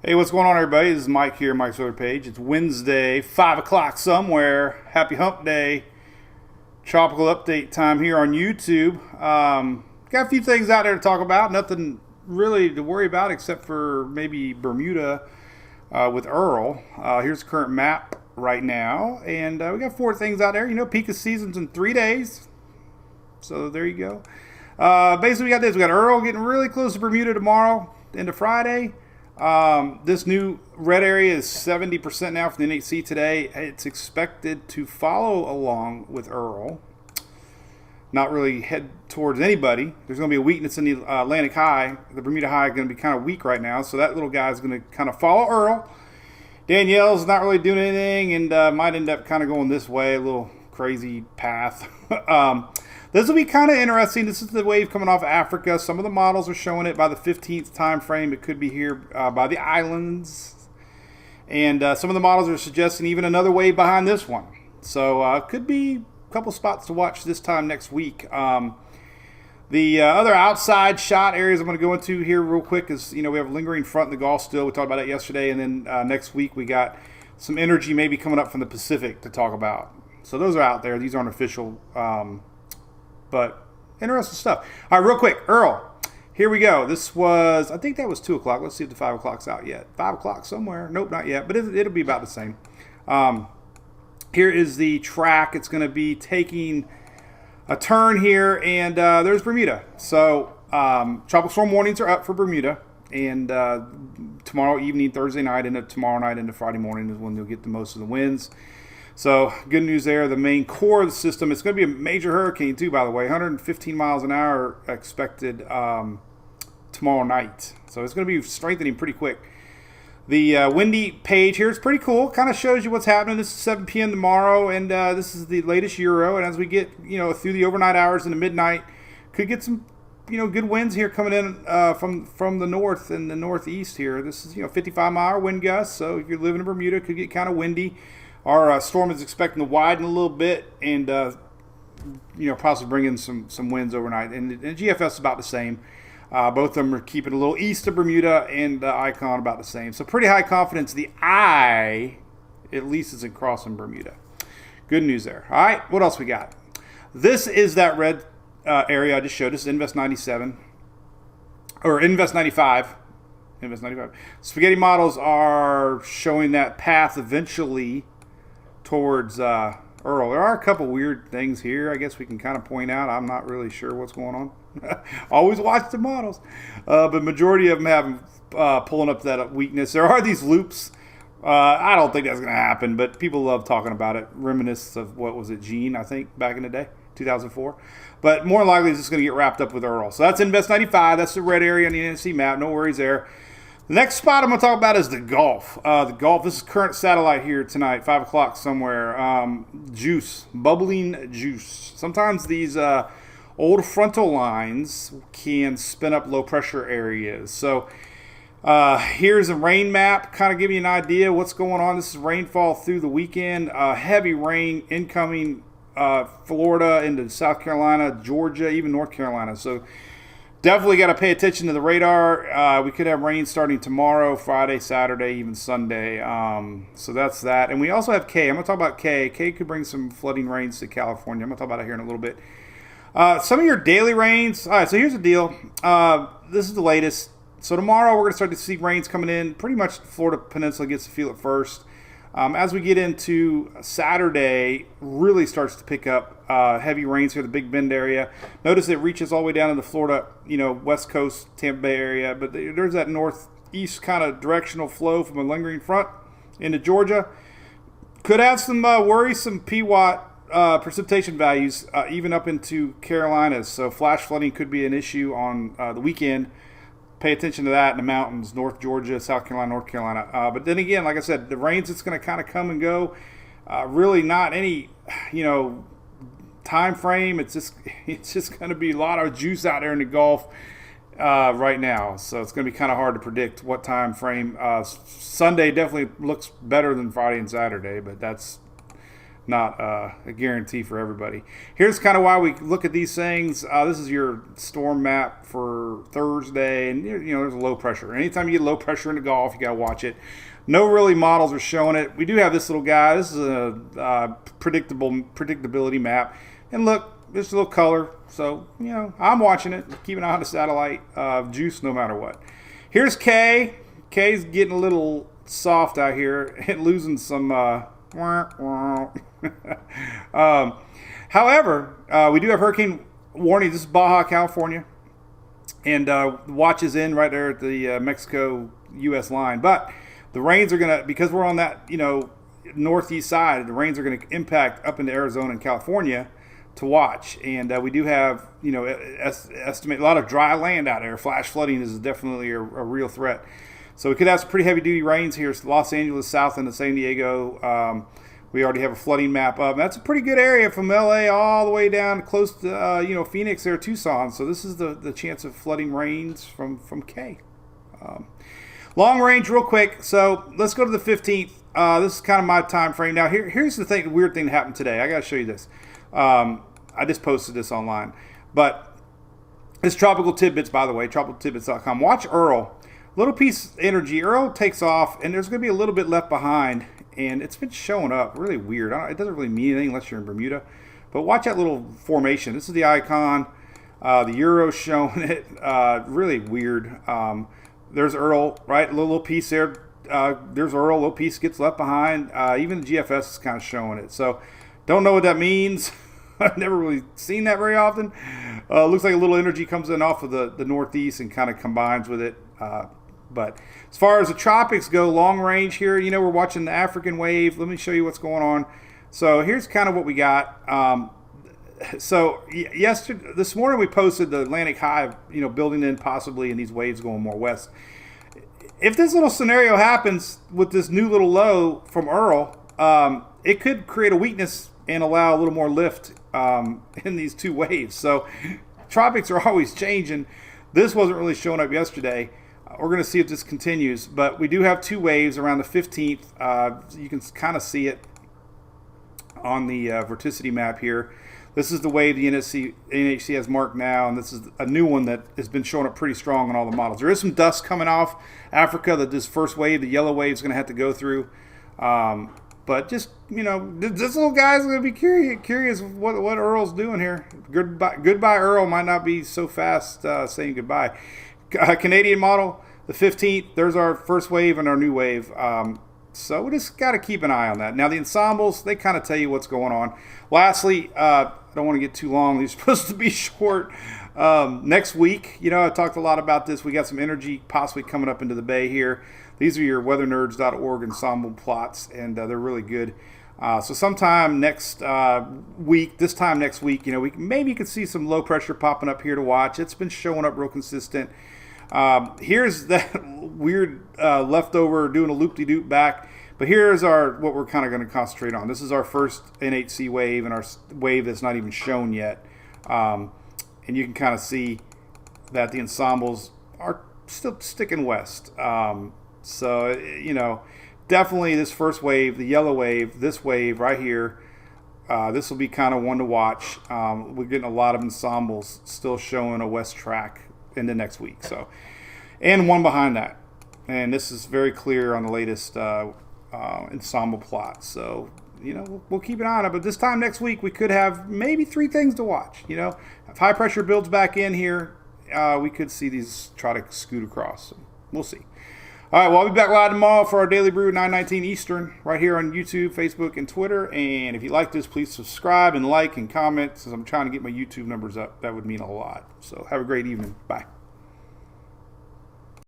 Hey, what's going on, everybody? This is Mike here, Mike's Weather Page. It's Wednesday, 5 o'clock somewhere. Happy Hump Day. Tropical update time here on YouTube. Got a few things out there to talk about. Nothing really to worry about except for maybe Bermuda with Earl. Here's the current map right now. And we got 4 things out there. You know, peak of season's in 3 days. So there you go. Basically, we got this. We got Earl getting really close to Bermuda tomorrow into Friday. This new red area is 70% now for the NHC today. It's expected to follow along with Earl. Not really head towards anybody. There's going to be a weakness in the Atlantic high. The Bermuda high is going to be kind of weak right now, so that little guy is going to kind of follow Earl. Danielle's not really doing anything and might end up kind of going this way, a little crazy path. This will be kind of interesting. This is the wave coming off Africa. Some of the models are showing it by the 15th time frame. It could be here by the islands. And some of the models are suggesting even another wave behind this one. So could be a couple spots to watch this time next week. The other outside shot areas I'm going to go into here real quick is, you know, we have a lingering front in the Gulf still. We talked about that yesterday. And then next week we got some energy maybe coming up from the Pacific to talk about. So those are out there. These aren't official. But interesting stuff. All right, real quick, Earl. Here we go. This was, I think that was 2 o'clock. Let's see if the 5 o'clock's out yet. 5 o'clock somewhere. Nope, not yet. But it'll be about the same. Here is the track. It's going to be taking a turn here, and there's Bermuda. So tropical storm warnings are up for Bermuda. And tomorrow evening, Thursday night, into tomorrow night, into Friday morning is when you'll get the most of the winds. So good news there. The main core of the system, it's going to be a major hurricane too, by the way. 115 miles an hour expected tomorrow night. So it's going to be strengthening pretty quick. The windy page here is pretty cool. Kind of shows you what's happening. This is 7 p.m. tomorrow, and this is the latest Euro. And as we get, you know, through the overnight hours into midnight, could get some, you know, good winds here coming in from the north and the northeast here. This is, you know, 55-mile wind gusts. So if you're living in Bermuda, it could get kind of windy. Our storm is expecting to widen a little bit and, you know, possibly bring in some winds overnight. And GFS is about the same. Both of them are keeping a little east of Bermuda and Icon about the same. So pretty high confidence. The eye, at least, isn't crossing Bermuda. Good news there. All right, what else we got? This is that red area I just showed. This is Invest 97. Or Invest 95. Invest 95. Spaghetti models are showing that path eventually towards Earl. There are a couple weird things here I guess we can kind of point out. I'm not really sure what's going on. Always watch the models. But majority of them have pulling up that weakness. There are these loops. I don't think that's going to happen, but people love talking about it. Reminisce of, what was it, Gene, I think, back in the day, 2004. But more likely it's just going to get wrapped up with Earl. So that's Invest 95. That's the red area on the NSC map. No worries there. The next spot I'm going to talk about is the Gulf. The Gulf, this is current satellite here tonight, 5 o'clock somewhere. Juice, bubbling juice. Sometimes these old frontal lines can spin up low pressure areas. So here's a rain map, kind of give you an idea what's going on. This is rainfall through the weekend. Heavy rain incoming Florida into South Carolina, Georgia, even North Carolina. So definitely got to pay attention to the radar. We could have rain starting tomorrow, Friday, Saturday, even Sunday. So that's that. And we also have K. I'm going to talk about K. K could bring some flooding rains to California. I'm going to talk about it here in a little bit. Some of your daily rains. All right, so here's the deal. This is the latest. So tomorrow we're going to start to see rains coming in. Pretty much the Florida Peninsula gets to feel it first. As we get into Saturday, really starts to pick up heavy rains here, the Big Bend area. Notice it reaches all the way down into Florida, you know, West Coast, Tampa Bay area. But there's that northeast kind of directional flow from a lingering front into Georgia. Could have some worrisome PWatt precipitation values even up into Carolinas. So flash flooding could be an issue on the weekend. Pay attention to that in the mountains, North Georgia, South Carolina, North Carolina. But then again, like I said, the rains, it's going to kind of come and go. Really not any, you know, time frame. It's just going to be a lot of juice out there in the Gulf right now. So it's going to be kind of hard to predict what time frame. Sunday definitely looks better than Friday and Saturday, but that's not a guarantee for everybody. Here's kind of why we look at these things. This is your storm map for Thursday, and there's a low pressure. Anytime you get low pressure in the Gulf, you got to watch it. No really models are showing it. We do have this little guy. This is a predictability map, and look, there's a little color. So I'm watching it. Keep an eye on the satellite juice, no matter what. Here's K. K's getting a little soft out here and losing some. However, we do have hurricane warning. This is Baja, California, and watch is in right there at the Mexico-U.S. line. But the rains are going to, because we're on that northeast side, the rains are going to impact up into Arizona and California to watch. And we do have estimate a lot of dry land out there. Flash flooding is definitely a real threat. So we could have some pretty heavy-duty rains here. Los Angeles, south into San Diego. We already have a flooding map up. That's a pretty good area from L.A. all the way down close to Phoenix there, Tucson. So this is the chance of flooding rains from K. Long range, real quick. So let's go to the 15th. This is kind of my time frame. Now here's the weird thing that happened today. I got to show you this. I just posted this online, but it's Tropical Tidbits, by the way, tropicaltidbits.com. Watch Earl. Little piece of energy. Earl takes off, and there's going to be a little bit left behind, and it's been showing up. Really weird. It doesn't really mean anything unless you're in Bermuda. But watch that little formation. This is the icon. The Euro's showing it. Really weird. There's Earl, right? A little piece there. There's Earl. A little piece gets left behind. Even the GFS is kind of showing it. So don't know what that means. I've never really seen that very often. Looks like a little energy comes in off of the northeast and kind of combines with it. But as far as the tropics go, long range here, we're watching the African wave. Let me show you what's going on. So here's kind of what we got. This morning we posted the Atlantic high, building in possibly, and these waves going more west. If this little scenario happens with this new little low from Earl, it could create a weakness and allow a little more lift in these two waves. So tropics are always changing. This wasn't really showing up yesterday. We're going to see if this continues, but we do have two waves around the 15th. You can kind of see it on the vorticity map here. This is the wave the NHC has marked now, and this is a new one that has been showing up pretty strong on all the models. There is some dust coming off Africa that this first wave, the yellow wave, is going to have to go through. But just, this little guy's going to be curious what Earl's doing here. Goodbye, Earl might not be so fast saying goodbye. Canadian model, the 15th, there's our first wave and our new wave. So we just got to keep an eye on that. Now, the ensembles, they kind of tell you what's going on. Lastly, I don't want to get too long. These are supposed to be short. Next week, I talked a lot about this. We got some energy possibly coming up into the bay here. These are your weathernerds.org ensemble plots, and they're really good. So sometime next week, this time next week, maybe you could see some low pressure popping up here to watch. It's been showing up real consistent. Here's that weird leftover doing a loop-de-doop back. But here's what we're kind of going to concentrate on. This is our first NHC wave and our wave that's not even shown yet. And you can kind of see that the ensembles are still sticking west. So, definitely this first wave, the yellow wave, this wave right here, this will be kind of one to watch. We're getting a lot of ensembles still showing a west track in the next week. So, and one behind that. And this is very clear on the latest ensemble plot. So, we'll keep an eye on it. But this time next week, we could have maybe three things to watch. If high pressure builds back in here, we could see these try to scoot across. So we'll see. All right, well, I'll be back live tomorrow for our Daily Brew, 9:19 Eastern, right here on YouTube, Facebook, and Twitter. And if you like this, please subscribe and like and comment, since I'm trying to get my YouTube numbers up. That would mean a lot. So have a great evening. Bye.